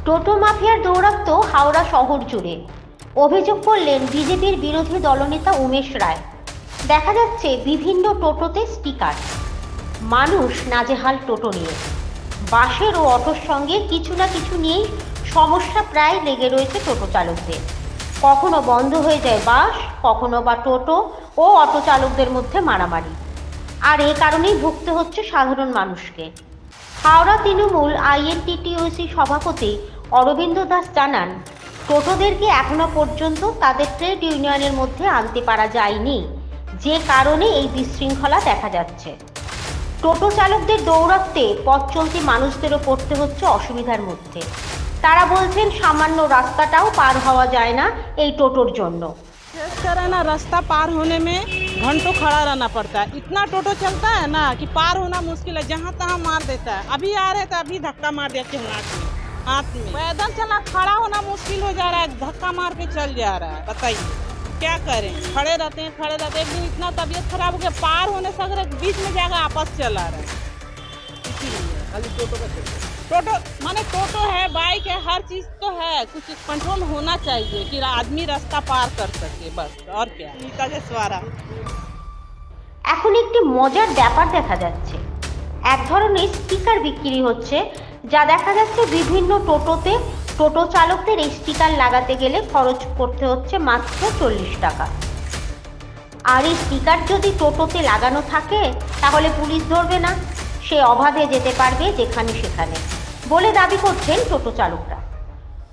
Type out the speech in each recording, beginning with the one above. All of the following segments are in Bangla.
টোটো মাফিয়ার দৌরাত্ম্য হাওড়া শহর জুড়ে। অভিযোগ করলেন বিজেপির বিরোধী দলনেতা উমেশ রায়। দেখা যাচ্ছে বিভিন্ন টোটোতে স্টিকার। মানুষ নাজেহাল টোটো নিয়ে। বাসের ও অটোর সঙ্গে কিছু না কিছু নিয়েই সমস্যা প্রায় লেগে রয়েছে টোটো চালকদের। কখনো বন্ধ হয়ে যায় বাস, কখনো বা টোটো ও অটো চালকদের মধ্যে মারামারি। আর এ কারণেই ভুগতে হচ্ছে সাধারণ মানুষকে। হাওড়া তৃণমূল আইএনটিটিইউসি সভাপতি অরবিন্দ দাস জানান, টোটোদেরকে এখনো পর্যন্ত তাদের ট্রেড ইউনিয়নের মধ্যে আনতে পারা যায়নি, যে কারণে এই বিশৃঙ্খলা দেখা যাচ্ছে। টোটো চালকদের দৌরাত্ম্যে পথ চলতি মানুষদেরও পড়তে হচ্ছে অসুবিধার মধ্যে। তারা বলছেন সামান্য রাস্তাটাও পার হওয়া যায় না এই টোটোর জন্য। ना रास्ता पार होने में घंटों खड़ा रहना पड़ता है। इतना टोटो चलता है ना कि पार होना मुश्किल है, जहाँ तहाँ मार देता है। अभी आ रहे थे, अभी धक्का मार दिया हाथ में। पैदल चला खड़ा होना मुश्किल हो जा रहा है, धक्का मार के चल जा रहा है। बताइए क्या करें? खड़े रहते हैं। एक दिन इतना तबीयत खराब हो गया, पार होने से अगर बीच में जाकर आपस चला रहा है। इसीलिए टोटो माने टोटो है, बाइक है, हर चीज तो है। कुछ कंट्रोल होना चाहिए कि आदमी रास्ता पार कर सके, बस। और क्या स्वारा। এখন একটি মজার ব্যাপার দেখা যাচ্ছে। এক ধরনের স্টিকার বিক্রি হচ্ছে, যা দেখা যাচ্ছে বিভিন্ন টোটোতে। টোটো চালকদের এই স্টিকার লাগাতে গেলে খরচ করতে হচ্ছে মাত্র 40 টাকা। আর এই স্টিকার যদি টোটোতে লাগানো থাকে তাহলে পুলিশ ধরবে না, সে অবাধে যেতে পারবে যেখানে সেখানে বলে দাবি করছেন টোটো চালকরা।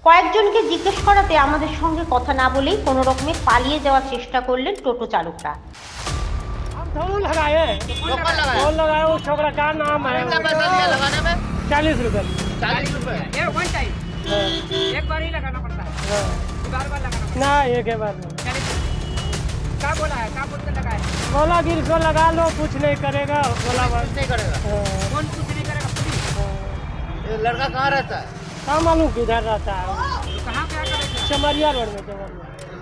কয়েকজনকে জিজ্ঞেস করাতে আমাদের সঙ্গে কথা না বলেই কোনো রকমে পালিয়ে যাওয়ার চেষ্টা করলেন টোটো চালকরা। लगाया उस छोकरा का नाम है 40 रुपए। 40 रुपए एक बार ही लगाना पड़ता है, बार बार लगाना पड़ता ना एक है बार में। है। 40 क्या बोला है, क्या बोलते लगा है? बोला कि इसको लगा लो, कुछ नहीं करेगा। बोला बस नहीं करेगा। कौन कुछ नहीं करेगा? पुलिस। ये लड़का कहाँ रहता है? कहाँ मालूम किधर रहता है। कहाँ क्या करेगा? चमरिया रोड में।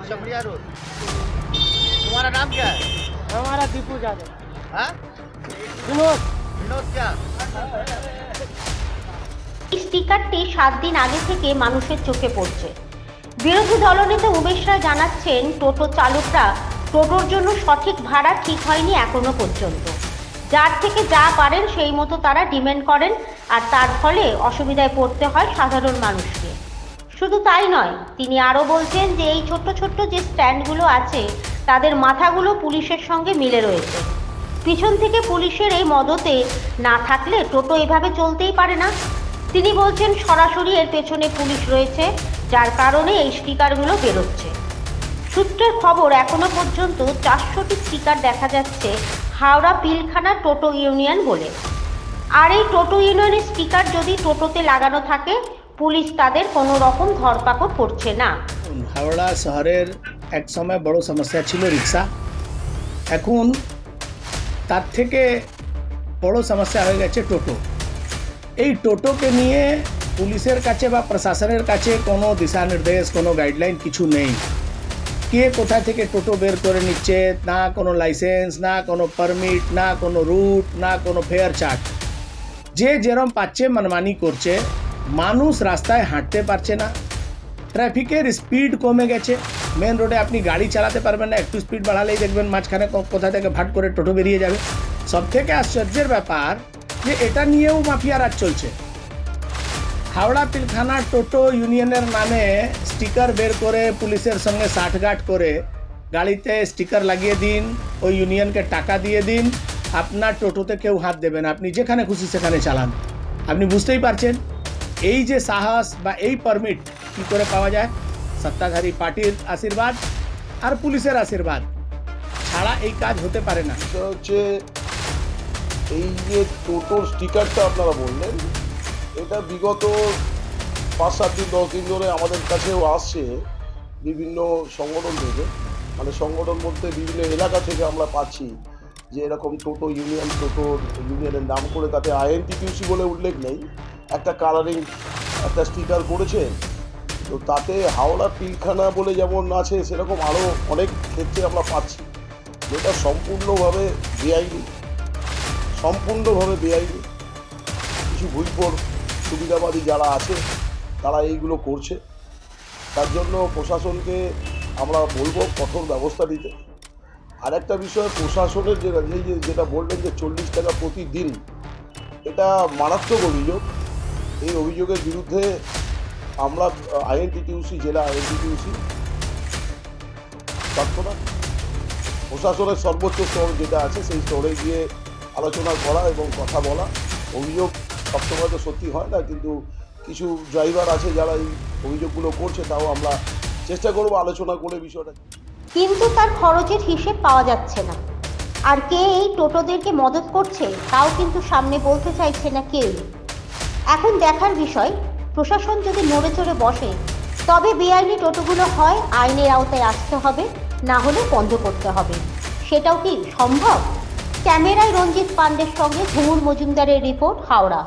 चमड़िया रोड। तुम्हारा नाम क्या है? हमारा दीपू यादव। हाँ? विनोद। विनोद क्या? এই স্টিকারটি 7 দিন আগে থেকে মানুষের চোখে পড়ছে। বিরোধী দলনেতা উমেশ রায় জানাচ্ছেন, টোটো চালকরা টোটোর জন্য সঠিক ভাড়া ঠিক হয়নি এখনো পর্যন্ত। যার থেকে যা পারেন সেই মতো তারা ডিমান্ড করেন, আর তার ফলে অসুবিধায় পড়তে হয় সাধারণ মানুষকে। শুধু তাই নয়, তিনি আরও বলছেন যে এই ছোট্ট ছোট্ট যে স্ট্যান্ডগুলো আছে তাদের মাথাগুলো পুলিশের সঙ্গে মিলে রয়েছে। পিছন থেকে পুলিশের এই মদতে না থাকলে টোটো এভাবে চলতেই পারে না। তিনি বলছেন সরাসরি এর পেছনে পুলিশ রয়েছে, যার কারণে এই স্টিকারগুলো বেরোচ্ছে। সূত্রের খবর, এখনো পর্যন্ত 400টি স্টিকার দেখা যাচ্ছে হাওড়া পিলখানা টোটো ইউনিয়ন বলে। আর এই টোটো ইউনিয়নের স্টিকার যদি টোটোতে লাগানো থাকে, পুলিশ তাদের কোনো রকম ধরপাকড় করছে না। হাওড়া শহরের এক সময় বড় সমস্যা ছিল রিক্সা। এখন তার থেকে বড় সমস্যা হয়ে গেছে টোটো। এই টোটোকে নিয়ে পুলিশের কাছে বা প্রশাসনের কাছে কোনো দিশা নির্দেশ, কোনো গাইডলাইন কিছু নেই। কে কোথা থেকে টোটো বের করে নিচ্ছে, না কোনো লাইসেন্স, না কোনো পারমিট, না কোনো রুট, না কোনো ফেয়ার চার্ট। যে যেরম পাচ্ছে মানমানি করছে। মানুষ রাস্তায় হাঁটতে পারছে না। ট্রাফিকের স্পিড কমে গেছে। মেন রোডে আপনি গাড়ি চালাতে পারবেন না, একটু স্পিড বাড়ালেই দেখবেন মাঝখানে কোথা থেকে ভাট করে টোটো বেরিয়ে যাবে। সবথেকে আশ্চর্যের ব্যাপার যে এটা নিয়েও মাফিয়া রাজ চলছে। হাওড়া পিলখানা টোটো ইউনিয়নের নামে স্টিকার বের করে পুলিশের সঙ্গে সাঠগাঁঠ করে গাড়িতে স্টিকার লাগিয়ে দিন, ওই ইউনিয়নকে টাকা দিয়ে দিন, আপনার টোটোতে কেউ হাত দেবে না, আপনি যেখানে খুশি সেখানে চালান। আপনি বুঝতেই পারছেন এই যে সাহস বা এই পারমিট কী করে পাওয়া যায়? সত্তাধারী পার্টির আশীর্বাদ আর পুলিশের আশীর্বাদ ছাড়া এই কাজ হতে পারে না। সেটা হচ্ছে এই যে টোটোর স্টিকারটা আপনারা বললেন, এটা বিগত 5-7 দিন 10 দিন ধরে আমাদের কাছেও আসছে বিভিন্ন সংগঠন থেকে। মানে সংগঠন বলতে বিভিন্ন এলাকা থেকে আমরা পাচ্ছি যে এরকম টোটো ইউনিয়নের নাম করে তাতে আইএনটিটিউসি বলে উল্লেখ নেই, একটা কালারিং একটা স্টিকার করেছে। তো তাতে হাওড়া পিলখানা বলে যেমন আছে সেরকম আরও অনেক ক্ষেত্রে আমরা পাচ্ছি, যেটা সম্পূর্ণভাবে বেআইনি। কিছু ভুইপোর সুবিধাবাদী যারা আছে তারা এইগুলো করছে। তার জন্য প্রশাসনকে আমরা বলবো কঠোর ব্যবস্থা নিতে। আর একটা বিষয়, প্রশাসনের যেটা বললেন যে 40 টাকা প্রতিদিন, এটা মারাত্মক অভিযোগ। এই অভিযোগের বিরুদ্ধে আমরা আইএনটিটিউসি, জেলা আইএনটিটিউসি তৎক্ষণাৎ প্রশাসনের সর্বোচ্চ স্তর যেটা আছে সেই স্তরে গিয়ে আলোচনা করা এবং কথা বলা। অভিযোগ সবসময় তো সত্যি হয় না, কিন্তু কিছু ড্রাইভার আছে যারা এই অভিযোগগুলো করছে, তাও আমরা চেষ্টা করব আলোচনা করে বিষয়টা। কিন্তু তার খরচের হিসেব পাওয়া যাচ্ছে না। আর কে এই টোটোদেরকে মদত করছে তাও কিন্তু সামনে বলতে চাইছে না কেউ। এখন দেখার বিষয়, প্রশাসন যদি নড়ে চড়ে বসে তবে বেআইনি টোটোগুলো হয় আইনের আওতায় আসতে হবে, না হলে বন্ধ করতে হবে। সেটাও কি সম্ভব? ক্যামেরায় রঞ্জিত পান্ডের সঙ্গে ঝুমুর মজুমদারের রিপোর্ট, হাওড়া।